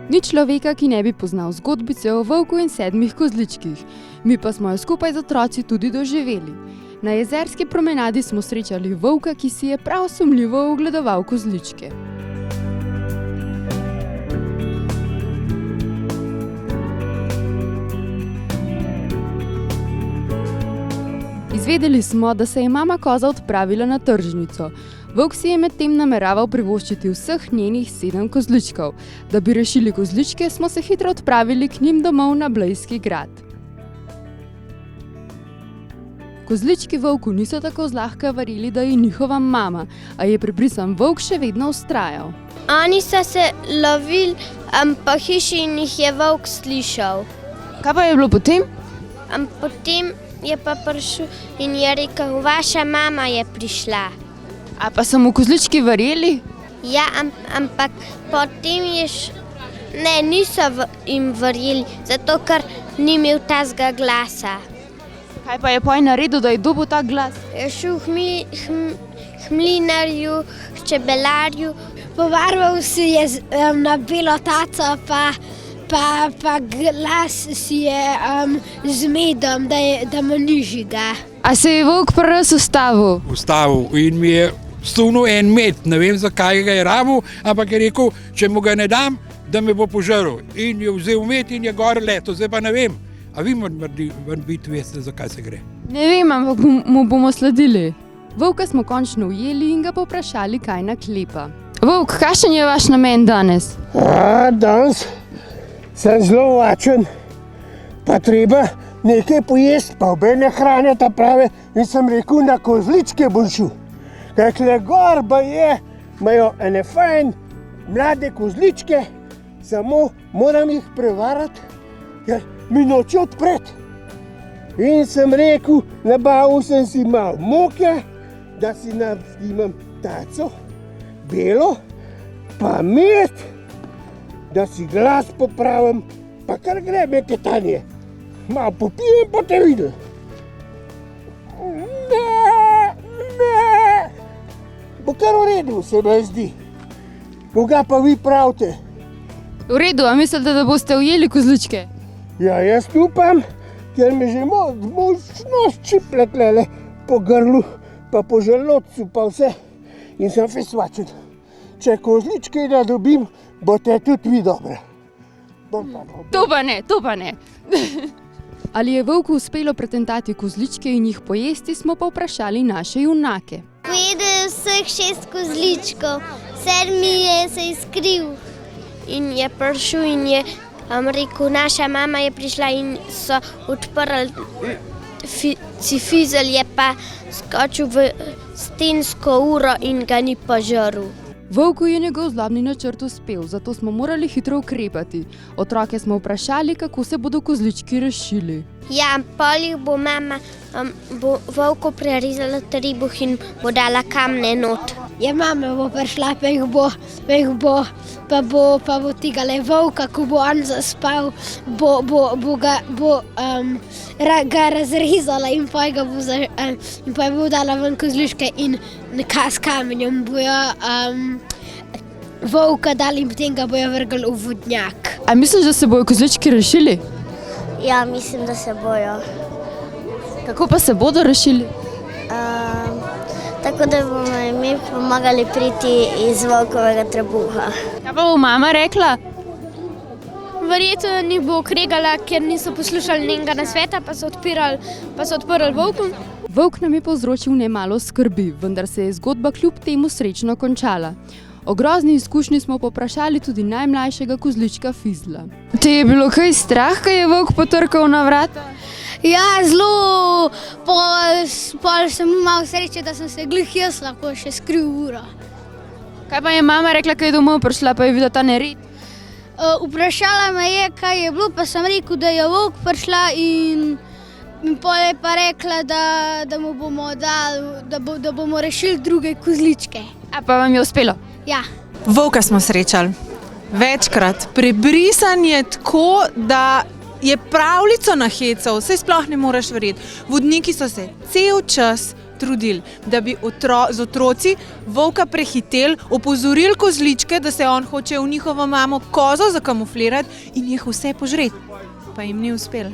Ni človeka, ki ne bi poznal zgodbice o volku in 7 kozličkih. Mi pa smo jo skupaj z otroci tudi doživeli. Na jezerski promenadi smo srečali volka, ki si je prav sumljivo ogledoval kozličke. Izvedeli smo, da se je mama koza odpravila na tržnico. Volk si je medtem nameraval privoščiti vseh njenih 7 kozličkov. Da bi rešili kozličke, smo se hitro odpravili k njim domov na Blejski grad. Kozlički volku niso tako zlahka verjeli, da je njihova mama, a je prepričan volk še vedno vztrajal. Oni so se lovili po hiši in jih je volk slišal. Kaj pa je bilo potem? Potem je pa prišel in je rekel, vaša mama je prišla. A pa so mu kozlički verjeli? Ja, ampak potem niso jim verjeli, zato ker ni imel tazga glasa. Kaj pa je poj naredil, da je dobil ta glas? Je šel hmlinarju, čebelarju, pobarval si je na belo taco, pa glas si je z medom, da mu ni žiga. A se je volk prves ustavil? Ustavil in mi je stunil en med, ne vem zakaj ga je rabil, ampak je rekel, če mu ga ne dam, da me bo požrl. In je vzel med in je gor leto, zdaj pa ne vem. A vi biti veste, zakaj se gre? Ne vem, ampak mu bomo sledili. Volka smo končno ujeli in ga povprašali, kaj naklepa. Volk, kakšen je vaš namen danes? Danes sem zelo lačen, pa treba nekaj pojesti, pa obene hrane ta prave in sem rekel, na kozličke bom šel. Kakle gor pa imajo ene fajn mlade kozličke, samo moram jih prevarati, ker mi noče odpreti. In sem rekel, nabavil sem si malo moke, da si navzimam taco, belo, pa med, da si glas popravim, pa kar gre meketanje. Malo popijem, pa te vidim. Bo kar v redu, se mi zdi. Koga pa vi pravite? V redu, a mislite, da boste ujeli kozličke? Ja, jaz upam, ker me že močno ščiple tlele po grlu, pa po želodcu, pa vse. In sem fesvačen. Če kozličke ne dobim, boste tudi vi dobre. To pa ne. Ali je volku uspelo pretentati kozličke in jih pojesti, smo pa vprašali naše junake. Pojedel vseh 6 kozličkov, 7 se je skril. In je prišel in je rekel, naša mama je prišla in so odprli cifizel, je pa skočil v stensko uro in ga ni požrl. Volku je njegov zlobni načrt uspel, zato smo morali hitro ukrepati. Otroke smo vprašali, kako se bodo kozlički rešili. Ja, polih bo mama volku prerezala tribuh in bo dala kamne not. Ja, mama bo prišla, pa bo tegale volka, ko bo on zaspal, bo ga razrezala in pa bo dala ven kozličke in s kamenjem bojo volka dali in potem ga bojo vrgli v vodnjak. A misliš, da se bojo kozlički rešili? Ja, mislim, da se bojo. Kako pa se bodo rešili? Tako da bomo mi pomagali priti iz volkovega trebuha. Kaj pa bo mama rekla? Verjetno ni bo kregala, ker niso poslušali njenega nasveta, pa so odprli volkom. Volk nam je povzročil nemalo skrbi, vendar se je zgodba kljub temu srečno končala. O grozni izkušnji smo povprašali tudi najmlajšega kozlička Fizla. Te je bilo kaj strah, ko je volk potrkal na vrata? Ja, zelo. Pol sem imel sreče, da sem se glih jaz lahko še skril uro. Kaj pa je mama rekla, ko je domov prišla, pa je videla ta nered? Vprašala me je, kaj je bilo, pa sem rekel, da je volk prišla in pol je pa rekla, da mu bomo dali, da bomo rešili druge kozličke. A pa vam je uspelo? Ja. Volka smo srečali večkrat. Prebrisan je tako, da je pravljico nahecal, saj sploh ne moreš verjeti. Vodniki so se cel čas trudili, da bi z otroci volka prehiteli, opozorili kozličke, da se on hoče v njihovo mamo kozo zakamuflirati in jih vse požreti. Pa jim ni uspelo.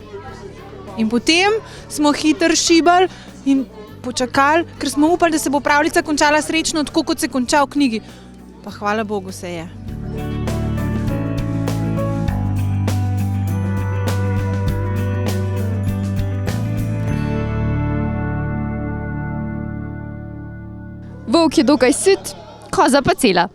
In potem smo hitro šibali in počakali, ker smo upali, da se bo pravljica končala srečno, tako kot se konča v knjigi. Pa hvala Bogu se je. Volk je dokaj sit, koza pa cela.